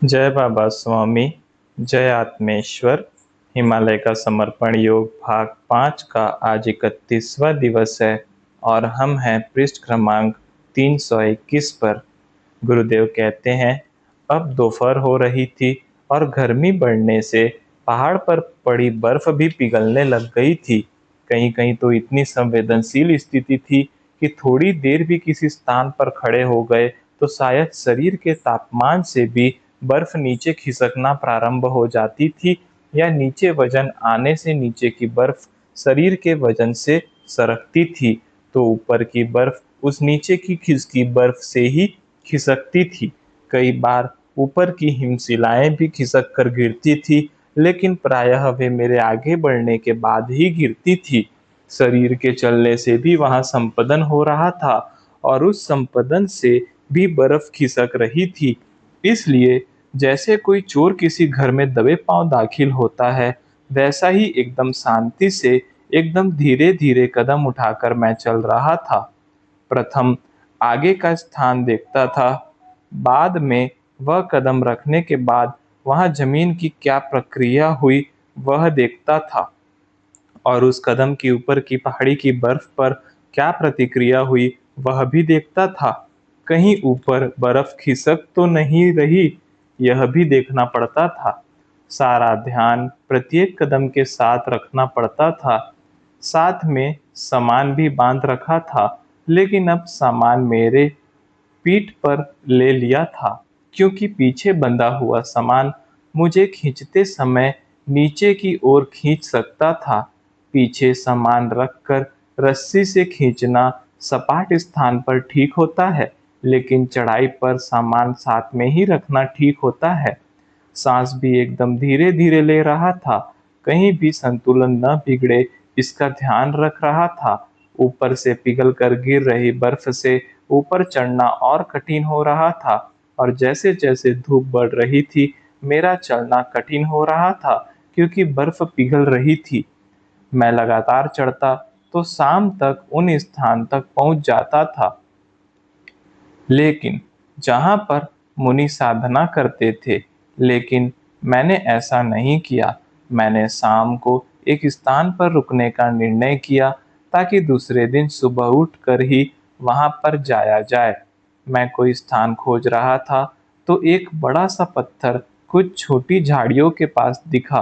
जय बाबा स्वामी, जय आत्मेश्वर। हिमालय का समर्पण योग भाग 5 का आज 31वां दिवस है और हम हैं पृष्ठ क्रमांक 321 पर। गुरुदेव कहते हैं, अब दोपहर हो रही थी और गर्मी बढ़ने से पहाड़ पर पड़ी बर्फ भी पिघलने लग गई थी। कहीं कहीं तो इतनी संवेदनशील स्थिति थी कि थोड़ी देर भी किसी स्थान पर खड़े हो गए तो शायद शरीर के तापमान से भी बर्फ नीचे खिसकना प्रारंभ हो जाती थी, या नीचे वजन आने से नीचे की बर्फ शरीर के वजन से सरकती थी तो ऊपर की बर्फ उस नीचे की खिसकी बर्फ से ही खिसकती थी। कई बार ऊपर की हिमशिलाएं भी खिसक कर गिरती थी, लेकिन प्रायः वे मेरे आगे बढ़ने के बाद ही गिरती थी। शरीर के चलने से भी वहां संपदन हो रहा था और उस संपदन से भी बर्फ खिसक रही थी। इसलिए जैसे कोई चोर किसी घर में दबे पांव दाखिल होता है, वैसा ही एकदम शांति से, एकदम धीरे धीरे कदम उठाकर मैं चल रहा था। प्रथम आगे का स्थान देखता था, बाद में वह कदम रखने के बाद वहां जमीन की क्या प्रक्रिया हुई वह देखता था, और उस कदम के ऊपर की पहाड़ी की बर्फ पर क्या प्रतिक्रिया हुई वह भी देखता था। कहीं ऊपर बर्फ खिसक तो नहीं रही, यह भी देखना पड़ता था। सारा ध्यान प्रत्येक कदम के साथ रखना पड़ता था। साथ में सामान भी बांध रखा था, लेकिन अब सामान मेरे पीठ पर ले लिया था, क्योंकि पीछे बंधा हुआ सामान मुझे खींचते समय नीचे की ओर खींच सकता था। पीछे सामान रखकर रस्सी से खींचना सपाट स्थान पर ठीक होता है, लेकिन चढ़ाई पर सामान साथ में ही रखना ठीक होता है। सांस भी एकदम धीरे धीरे ले रहा था, कहीं भी संतुलन न बिगड़े इसका ध्यान रख रहा था। ऊपर से पिघल कर गिर रही बर्फ से ऊपर चढ़ना और कठिन हो रहा था, और जैसे जैसे धूप बढ़ रही थी मेरा चलना कठिन हो रहा था, क्योंकि बर्फ पिघल रही थी। मैं लगातार चढ़ता तो शाम तक उन स्थान तक पहुंच जाता था, लेकिन जहाँ पर मुनि साधना करते थे, लेकिन मैंने ऐसा नहीं किया। मैंने शाम को एक स्थान पर रुकने का निर्णय किया, ताकि दूसरे दिन सुबह उठकर ही वहां पर जाया जाए। मैं कोई स्थान खोज रहा था तो एक बड़ा सा पत्थर कुछ छोटी झाड़ियों के पास दिखा,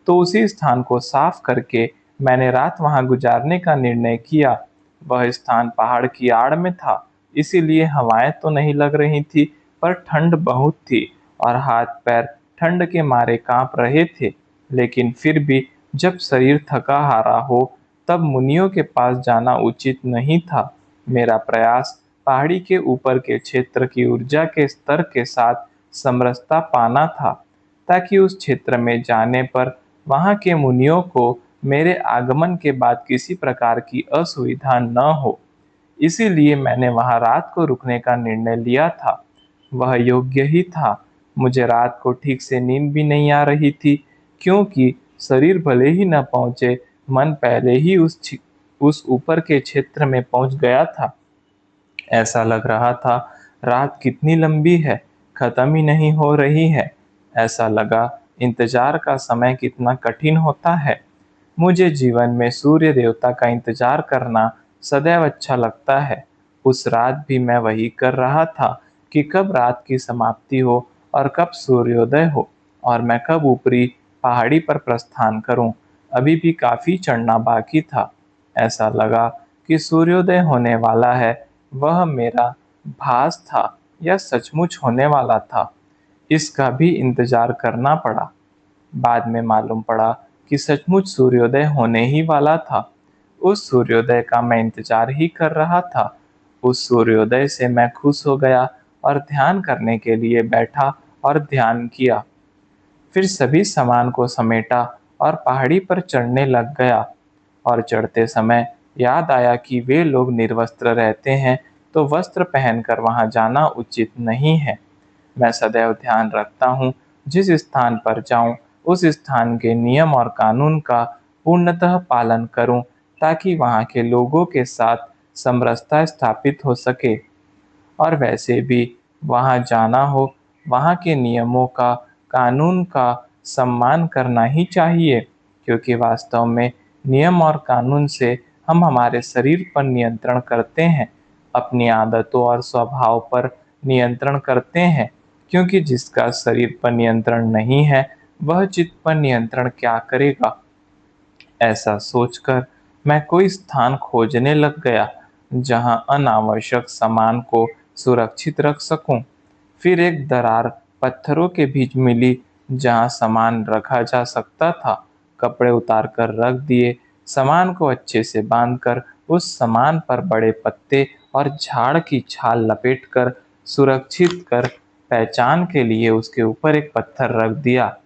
तो उसी स्थान को साफ करके मैंने रात वहां गुजारने का निर्णय किया। वह स्थान पहाड़ की आड़ में था, इसीलिए हवाएं तो नहीं लग रही थी, पर ठंड बहुत थी और हाथ पैर ठंड के मारे कांप रहे थे। लेकिन फिर भी जब शरीर थका हारा हो तब मुनियों के पास जाना उचित नहीं था। मेरा प्रयास पहाड़ी के ऊपर के क्षेत्र की ऊर्जा के स्तर के साथ समरसता पाना था, ताकि उस क्षेत्र में जाने पर वहां के मुनियों को मेरे आगमन के बाद किसी प्रकार की असुविधा न हो। इसीलिए मैंने वहां रात को रुकने का निर्णय लिया था। वह योग्य ही था। मुझे रात को ठीक से नींद भी नहीं आ रही थी, क्योंकि शरीर भले ही न पहुंचे, मन पहले ही उस ऊपर के क्षेत्र में पहुंच गया था। ऐसा लग रहा था रात कितनी लंबी है, खत्म ही नहीं हो रही है। ऐसा लगा इंतजार का समय कितना कठिन होता है। मुझे जीवन में सूर्य देवता का इंतजार करना सदैव अच्छा लगता है। उस रात भी मैं वही कर रहा था कि कब रात की समाप्ति हो और कब सूर्योदय हो, और मैं कब ऊपरी पहाड़ी पर प्रस्थान करूं। अभी भी काफी चढ़ना बाकी था। ऐसा लगा कि सूर्योदय होने वाला है। वह मेरा भास था या सचमुच होने वाला था, इसका भी इंतजार करना पड़ा। बाद में मालूम पड़ा कि सचमुच सूर्योदय होने ही वाला था। उस सूर्योदय का मैं इंतजार ही कर रहा था। उस सूर्योदय से मैं खुश हो गया और ध्यान करने के लिए बैठा और ध्यान किया। फिर सभी सामान को समेटा और पहाड़ी पर चढ़ने लग गया, और चढ़ते समय याद आया कि वे लोग निर्वस्त्र रहते हैं, तो वस्त्र पहनकर वहां जाना उचित नहीं है। मैं सदैव ध्यान रखता हूँ, जिस स्थान पर जाऊं उस स्थान के नियम और कानून का पूर्णतः पालन करूं, ताकि वहां के लोगों के साथ समरसता स्थापित हो सके। और वैसे भी वहां जाना हो वहाँ के नियमों का, कानून का सम्मान करना ही चाहिए, क्योंकि वास्तव में नियम और कानून से हम हमारे शरीर पर नियंत्रण करते हैं, अपनी आदतों और स्वभाव पर नियंत्रण करते हैं, क्योंकि जिसका शरीर पर नियंत्रण नहीं है, वह चित्त पर नियंत्रण क्या करेगा। ऐसा सोचकर मैं कोई स्थान खोजने लग गया, जहां अनावश्यक सामान को सुरक्षित रख सकूं। फिर एक दरार पत्थरों के बीच मिली, जहां सामान रखा जा सकता था। कपड़े उतारकर रख दिए, सामान को अच्छे से बांधकर उस सामान पर बड़े पत्ते और झाड़ की छाल लपेटकर सुरक्षित कर पहचान के लिए उसके ऊपर एक पत्थर रख दिया।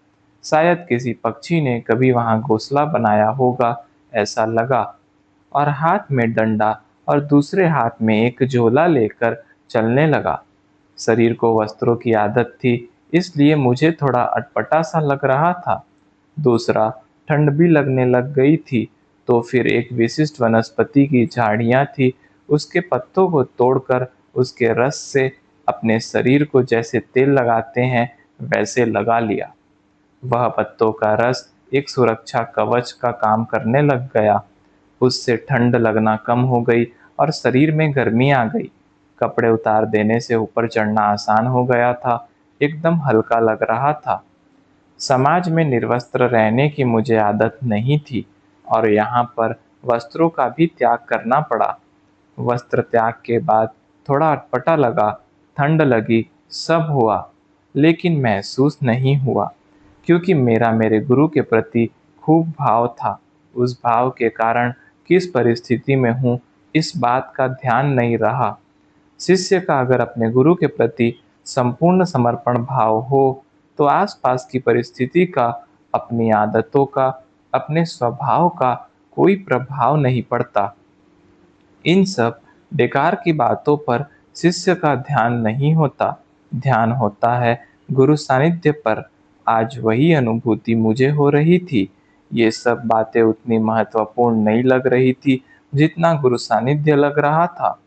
शायद किसी पक्षी ने कभी वहां घोंसला बनाया होगा, ऐसा लगा। और हाथ में डंडा और दूसरे हाथ में एक झोला लेकर चलने लगा। शरीर को वस्त्रों की आदत थी, इसलिए मुझे थोड़ा अटपटा सा लग रहा था। दूसरा, ठंड भी लगने लग गई थी। तो फिर एक विशिष्ट वनस्पति की झाड़ियां थी, उसके पत्तों को तोड़कर उसके रस से अपने शरीर को जैसे तेल लगाते हैं, वैसे लगा लिया। वह पत्तों का रस एक सुरक्षा कवच का काम करने लग गया। उससे ठंड लगना कम हो गई और शरीर में गर्मी आ गई। कपड़े उतार देने से ऊपर चढ़ना आसान हो गया था, एकदम हल्का लग रहा था। समाज में निर्वस्त्र रहने की मुझे आदत नहीं थी, और यहाँ पर वस्त्रों का भी त्याग करना पड़ा। वस्त्र त्याग के बाद थोड़ा अटपटा लगा, ठंड लगी, सब हुआ, लेकिन महसूस नहीं हुआ, क्योंकि मेरा मेरे गुरु के प्रति खूब भाव था। उस भाव के कारण किस परिस्थिति में हूँ, इस बात का ध्यान नहीं रहा। शिष्य का अगर अपने गुरु के प्रति संपूर्ण समर्पण भाव हो, तो आसपास की परिस्थिति का, अपनी आदतों का, अपने स्वभाव का कोई प्रभाव नहीं पड़ता। इन सब बेकार की बातों पर शिष्य का ध्यान नहीं होता, ध्यान होता है गुरु सानिध्य पर। आज वही अनुभूति मुझे हो रही थी। ये सब बातें उतनी महत्वपूर्ण नहीं लग रही थी, जितना गुरु सानिध्य लग रहा था।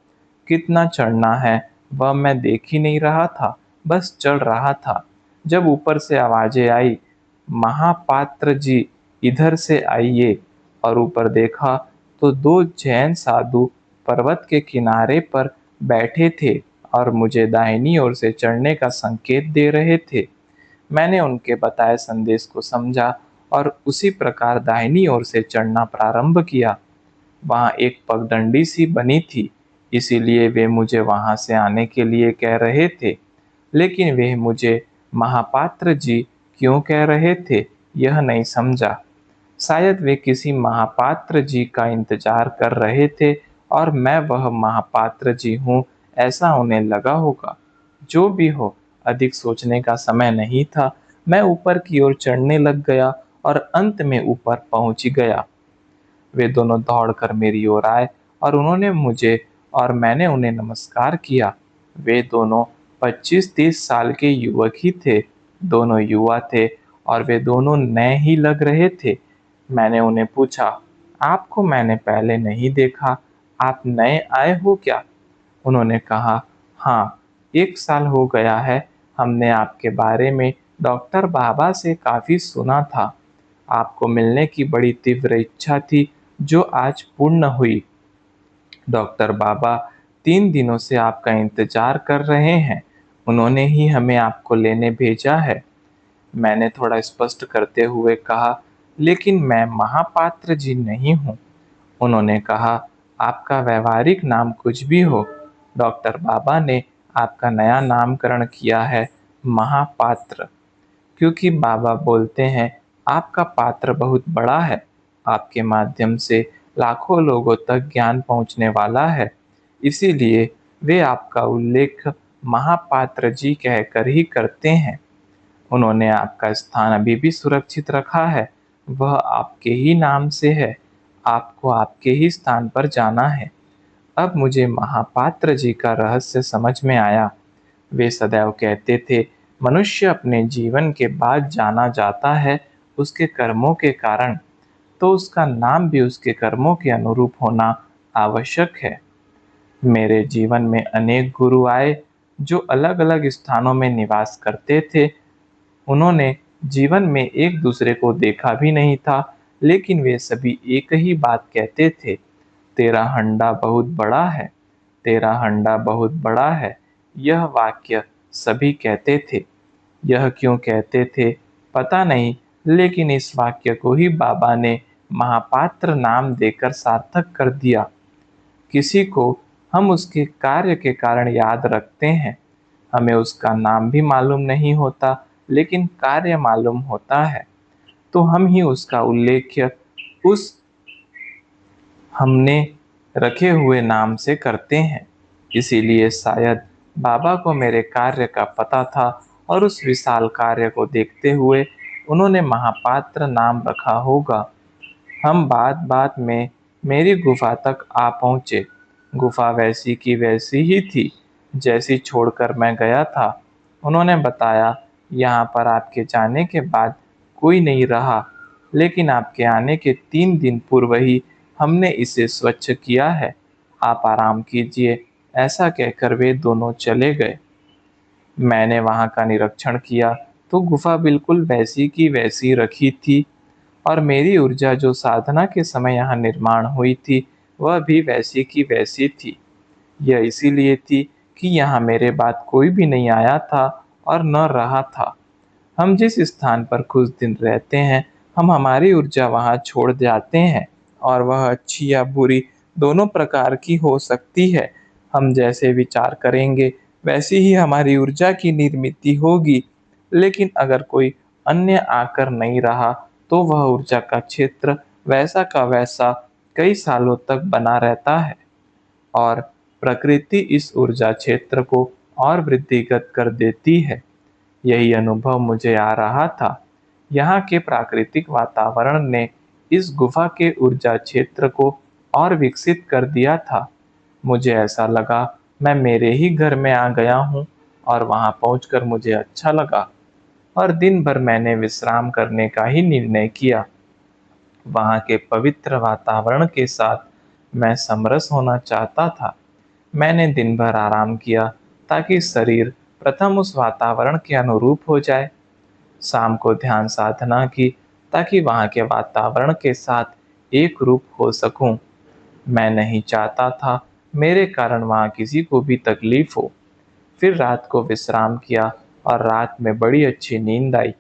कितना चढ़ना है वह मैं देख ही नहीं रहा था, बस चढ़ रहा था। जब ऊपर से आवाजें आई, महापात्र जी इधर से आइए, और ऊपर देखा तो दो जैन साधु पर्वत के किनारे पर बैठे थे और मुझे दाहिनी ओर से चढ़ने का संकेत दे रहे थे। मैंने उनके बताए संदेश को समझा और उसी प्रकार दाहिनी ओर से चढ़ना प्रारंभ किया। वहां एक पगडंडी सी बनी थी, इसीलिए वे मुझे वहां से आने के लिए कह रहे थे। लेकिन वे मुझे महापात्र जी क्यों कह रहे थे, यह नहीं समझा। शायद वे किसी महापात्र जी का इंतजार कर रहे थे, और मैं वह महापात्र जी हूँ, ऐसा उन्हें लगा होगा। जो भी हो, अधिक सोचने का समय नहीं था। मैं ऊपर की ओर चढ़ने लग गया और अंत में ऊपर पहुंच गया। वे दोनों दौड़कर मेरी ओर आए, और उन्होंने मुझे और मैंने उन्हें नमस्कार किया। वे दोनों 25-30 साल के युवक ही थे। दोनों युवा थे और वे दोनों नए ही लग रहे थे। मैंने उन्हें पूछा, आपको मैंने पहले नहीं देखा, आप नए आए हो क्या? उन्होंने कहा, हाँ, 1 साल हो गया है। हमने आपके बारे में डॉक्टर बाबा से काफी सुना था। आपको मिलने की बड़ी तीव्र इच्छा थी, जो आज पूर्ण हुई। डॉक्टर बाबा 3 दिनों से आपका इंतजार कर रहे हैं। उन्होंने ही हमें आपको लेने भेजा है। मैंने थोड़ा स्पष्ट करते हुए कहा, लेकिन मैं महापात्र जी नहीं हूँ। उन्होंने कहा, आपका व्यवहारिक नाम कुछ भी हो, डॉक्टर बाबा ने आपका नया नामकरण किया है, महापात्र। क्योंकि बाबा बोलते हैं, आपका पात्र बहुत बड़ा है, आपके माध्यम से लाखों लोगों तक ज्ञान पहुंचने वाला है। इसीलिए वे आपका उल्लेख महापात्र जी कहकर ही करते हैं। उन्होंने आपका स्थान अभी भी सुरक्षित रखा है, वह आपके ही नाम से है। आपको आपके ही स्थान पर जाना है। अब मुझे महापात्र जी का रहस्य समझ में आया। वे सदैव कहते थे, मनुष्य अपने जीवन के बाद जाना जाता है उसके कर्मों के कारण, तो उसका नाम भी उसके कर्मों के अनुरूप होना आवश्यक है। मेरे जीवन में अनेक गुरु आए, जो अलग अलग स्थानों में निवास करते थे। उन्होंने जीवन में एक दूसरे को देखा भी नहीं था, लेकिन वे सभी एक ही बात कहते थे, तेरा हंडा बहुत बड़ा है, तेरा हंडा बहुत बड़ा है। यह वाक्य सभी कहते थे। यह क्यों कहते थे पता नहीं, लेकिन इस वाक्य को ही बाबा ने महापात्र नाम देकर सार्थक कर दिया। किसी को हम उसके कार्य के कारण याद रखते हैं, हमें उसका नाम भी मालूम नहीं होता, लेकिन कार्य मालूम होता है, तो हम ही उसका उल्लेख उस हमने रखे हुए नाम से करते हैं। इसीलिए शायद बाबा को मेरे कार्य का पता था और उस विशाल कार्य को देखते हुए उन्होंने महापात्र नाम रखा होगा। हम बात बात में मेरी गुफा तक आ पहुँचे। गुफा वैसी की वैसी ही थी जैसी छोड़कर मैं गया था। उन्होंने बताया, यहाँ पर आपके जाने के बाद कोई नहीं रहा, लेकिन आपके आने के 3 दिन पूर्व ही हमने इसे स्वच्छ किया है। आप आराम कीजिए। ऐसा कहकर वे दोनों चले गए। मैंने वहाँ का निरीक्षण किया तो गुफा बिल्कुल वैसी की वैसी रखी थी, और मेरी ऊर्जा जो साधना के समय यहाँ निर्माण हुई थी, वह भी वैसी की वैसी थी। यह इसीलिए थी कि यहाँ मेरे बाद कोई भी नहीं आया था और न रहा था। हम जिस स्थान पर कुछ दिन रहते हैं, हम हमारी ऊर्जा वहाँ छोड़ जाते हैं, और वह अच्छी या बुरी दोनों प्रकार की हो सकती है। हम जैसे विचार करेंगे वैसी ही हमारी ऊर्जा की निर्मिति होगी। लेकिन अगर कोई अन्य आकर नहीं रहा, तो वह ऊर्जा का क्षेत्र वैसा का वैसा कई सालों तक बना रहता है, और प्रकृति इस ऊर्जा क्षेत्र को और वृद्धिगत कर देती है। यही अनुभव मुझे आ रहा था। यहाँ के प्राकृतिक वातावरण ने इस गुफा के ऊर्जा क्षेत्र को और विकसित कर दिया था। मुझे ऐसा लगा मैं मेरे ही घर में आ गया हूँ, और वहाँ पहुँचकर मुझे अच्छा लगा, और दिन भर मैंने विश्राम करने का ही निर्णय किया। वहाँ के पवित्र वातावरण के साथ मैं समरस होना चाहता था। मैंने दिन भर आराम किया ताकि शरीर प्रथम उस वातावरण के अनुरूप हो जाए। शाम को ध्यान साधना की ताकि वहाँ के वातावरण के साथ एक रूप हो सकूं। मैं नहीं चाहता था मेरे कारण वहाँ किसी को भी तकलीफ हो। फिर रात को विश्राम किया और रात में बड़ी अच्छी नींद आई।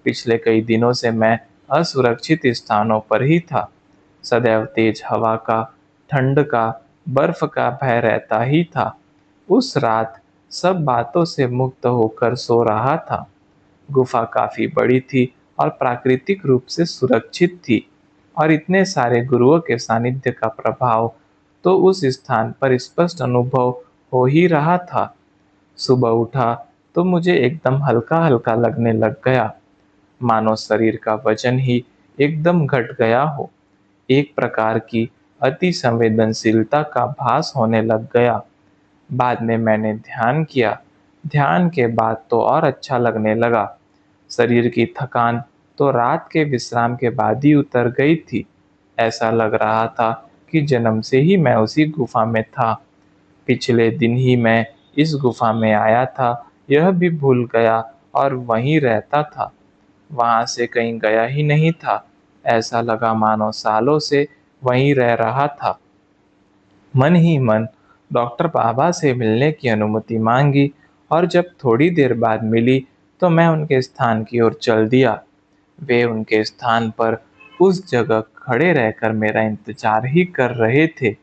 पिछले कई दिनों से मैं असुरक्षित स्थानों पर ही था। सदैव तेज हवा का, ठंड का, बर्फ का भय रहता ही था। उस रात सब बातों से मुक्त होकर सो रहा था। गुफा काफी बड़ी थी और प्राकृतिक रूप से सुरक्षित थी, और इतने सारे गुरुओं के सानिध्य का प्रभाव तो उस स्थान पर स्पष्ट अनुभव हो ही रहा था। सुबह उठा तो मुझे एकदम हल्का हल्का लगने लग गया, मानो शरीर का वजन ही एकदम घट गया हो। एक प्रकार की अति संवेदनशीलता का भास होने लग गया। बाद में मैंने ध्यान किया। ध्यान के बाद तो और अच्छा लगने लगा। शरीर की थकान तो रात के विश्राम के बाद ही उतर गई थी। ऐसा लग रहा था कि जन्म से ही मैं उसी गुफा में था। पिछले दिन ही मैं इस गुफा में आया था, यह भी भूल गया और वहीं रहता था। वहां से कहीं गया ही नहीं था। ऐसा लगा मानो सालों से वहीं रह रहा था। मन ही मन डॉक्टर बाबा से मिलने की अनुमति मांगी, और जब थोड़ी देर बाद मिली तो मैं उनके स्थान की ओर चल दिया। वे उनके स्थान पर उस जगह खड़े रहकर मेरा इंतजार ही कर रहे थे।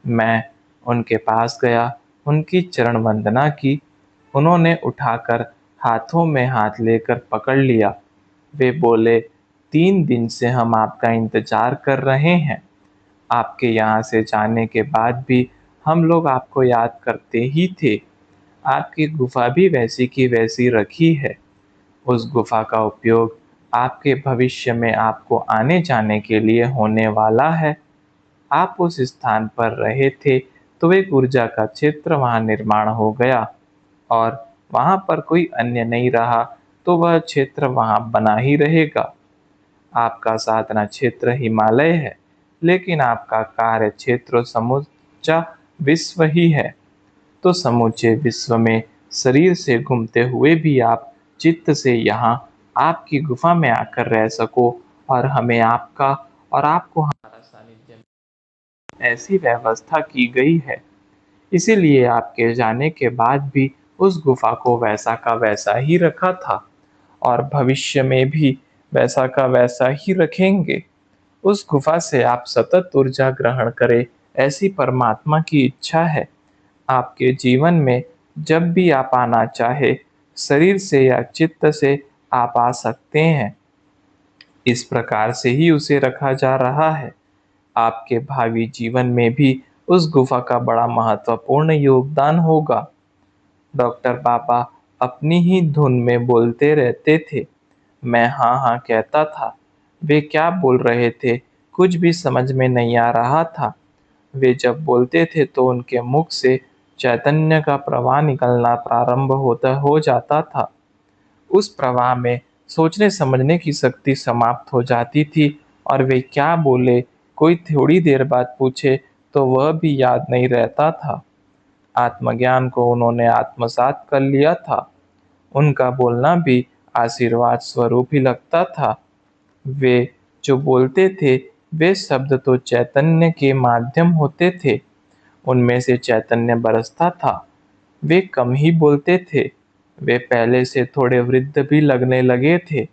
मैं उनके पास गया, उनकी चरण वंदना की। उन्होंने उठाकर हाथों में हाथ लेकर पकड़ लिया। वे बोले, 3 दिन से हम आपका इंतजार कर रहे हैं। आपके यहाँ से जाने के बाद भी हम लोग आपको याद करते ही थे। आपकी गुफा भी वैसी की वैसी रखी है। उस गुफा का उपयोग आपके भविष्य में आपको आने जाने के लिए होने वाला है। आप उस स्थान पर रहे थे तो एक ऊर्जा का क्षेत्र वहाँ निर्माण हो गया, और वहाँ पर कोई अन्य नहीं रहा तो वह क्षेत्र वहाँ बना ही रहेगा। आपका साधना क्षेत्र हिमालय है, लेकिन आपका कार्य क्षेत्र समूचा विश्व ही है। तो समूचे विश्व में शरीर से घूमते हुए भी आप चित्त से यहाँ आपकी गुफा में आकर रह सको और हमें आपका और आपको हमारा सानिध्य, ऐसी व्यवस्था की गई है। इसीलिए आपके जाने के बाद भी उस गुफा को वैसा का वैसा ही रखा था और भविष्य में भी वैसा का वैसा ही रखेंगे। उस गुफा से आप सतत ऊर्जा ग्रहण करें, ऐसी परमात्मा की इच्छा है। आपके जीवन में जब भी आप आना चाहे, शरीर से या चित्त से आप आ सकते हैं। इस प्रकार से ही उसे रखा जा रहा है। आपके भावी जीवन में भी उस गुफा का बड़ा महत्वपूर्ण योगदान होगा। डॉक्टर बाबा अपनी ही धुन में बोलते रहते थे। मैं हाँ हाँ कहता था। वे क्या बोल रहे थे, कुछ भी समझ में नहीं आ रहा था। वे जब बोलते थे तो उनके मुख से चैतन्य का प्रवाह निकलना प्रारंभ होता हो जाता था। उस प्रवाह में सोचने समझने की शक्ति समाप्त हो जाती थी और वे क्या बोले, कोई थोड़ी देर बाद पूछे तो वह भी याद नहीं रहता था। आत्मज्ञान को उन्होंने आत्मसात कर लिया था। उनका बोलना भी आशीर्वाद स्वरूप ही लगता था। वे जो बोलते थे, वे शब्द तो चैतन्य के माध्यम होते थे। उनमें से चैतन्य बरसता था। वे कम ही बोलते थे। वे पहले से थोड़े वृद्ध भी लगने लगे थे,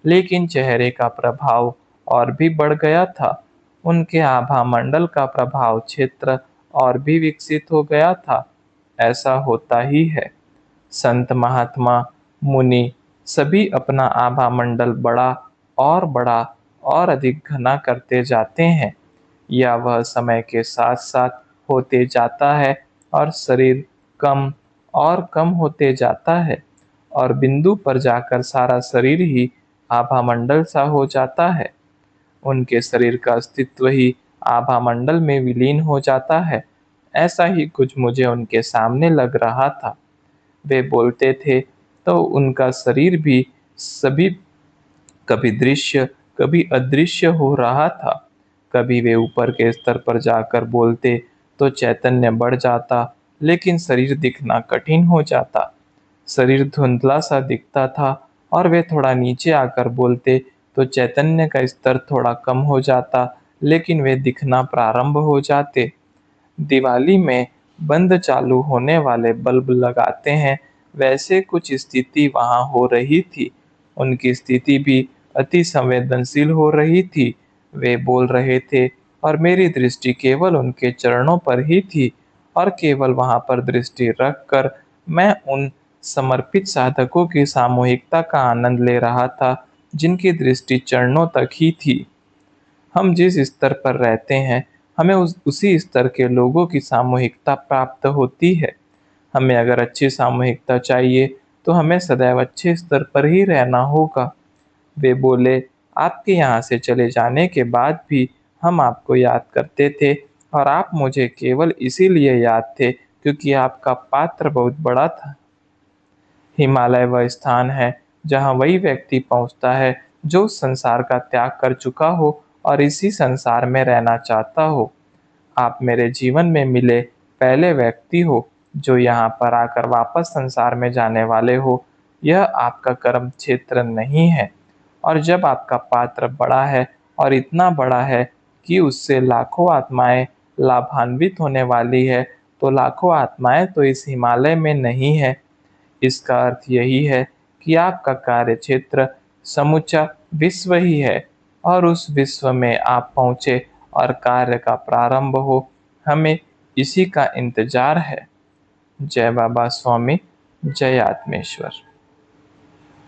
लेकिन चेहरे का प्रभाव और भी बढ़ गया था। उनके आभा मंडल का प्रभाव क्षेत्र और भी विकसित हो गया था। ऐसा होता ही है। संत महात्मा मुनि सभी अपना आभा मंडल बड़ा और अधिक घना करते जाते हैं, या वह समय के साथ साथ होते जाता है और शरीर कम और कम होते जाता है और बिंदु पर जाकर सारा शरीर ही आभा मंडल सा हो जाता है। उनके शरीर का अस्तित्व ही आभा मंडल में विलीन हो जाता है। ऐसा ही कुछ मुझे उनके सामने लग रहा था। वे बोलते थे तो उनका शरीर भी सभी कभी दृश्य कभी अदृश्य हो रहा था। कभी वे ऊपर के स्तर पर जाकर बोलते तो चैतन्य बढ़ जाता, लेकिन शरीर दिखना कठिन हो जाता। शरीर धुंधला सा दिखता था और वे थोड़ा नीचे आकर बोलते तो चैतन्य का स्तर थोड़ा कम हो जाता, लेकिन वे दिखना प्रारंभ हो जाते। दिवाली में बंद चालू होने वाले बल्ब लगाते हैं, वैसे कुछ स्थिति वहां हो रही थी। उनकी स्थिति भी अति संवेदनशील हो रही थी। वे बोल रहे थे और मेरी दृष्टि केवल उनके चरणों पर ही थी और केवल वहां पर दृष्टि रखकर मैं उन समर्पित साधकों की सामूहिकता का आनंद ले रहा था, जिनकी दृष्टि चरणों तक ही थी। हम जिस स्तर पर रहते हैं, हमें उसी स्तर के लोगों की सामूहिकता प्राप्त होती है। हमें अगर अच्छी सामूहिकता चाहिए तो हमें सदैव अच्छे स्तर पर ही रहना होगा। वे बोले, आपके यहाँ से चले जाने के बाद भी हम आपको याद करते थे और आप मुझे केवल इसीलिए याद थे क्योंकि आपका पात्र बहुत बड़ा था। हिमालय वह स्थान है जहाँ वही व्यक्ति पहुँचता है जो उस संसार का त्याग कर चुका हो और इसी संसार में रहना चाहता हो। आप मेरे जीवन में मिले पहले व्यक्ति हो जो यहाँ पर आकर वापस संसार में जाने वाले हो। यह आपका कर्म क्षेत्र नहीं है, और जब आपका पात्र बड़ा है और इतना बड़ा है कि उससे लाखों आत्माएं लाभान्वित होने वाली है, तो लाखों आत्माएं तो इस हिमालय में नहीं है। इसका अर्थ यही है कि आपका कार्य क्षेत्र समूचा विश्व ही है और उस विश्व में आप पहुँचे और कार्य का प्रारंभ हो। हमें इसी का इंतजार है। जय बाबा स्वामी, जय आत्मेश्वर।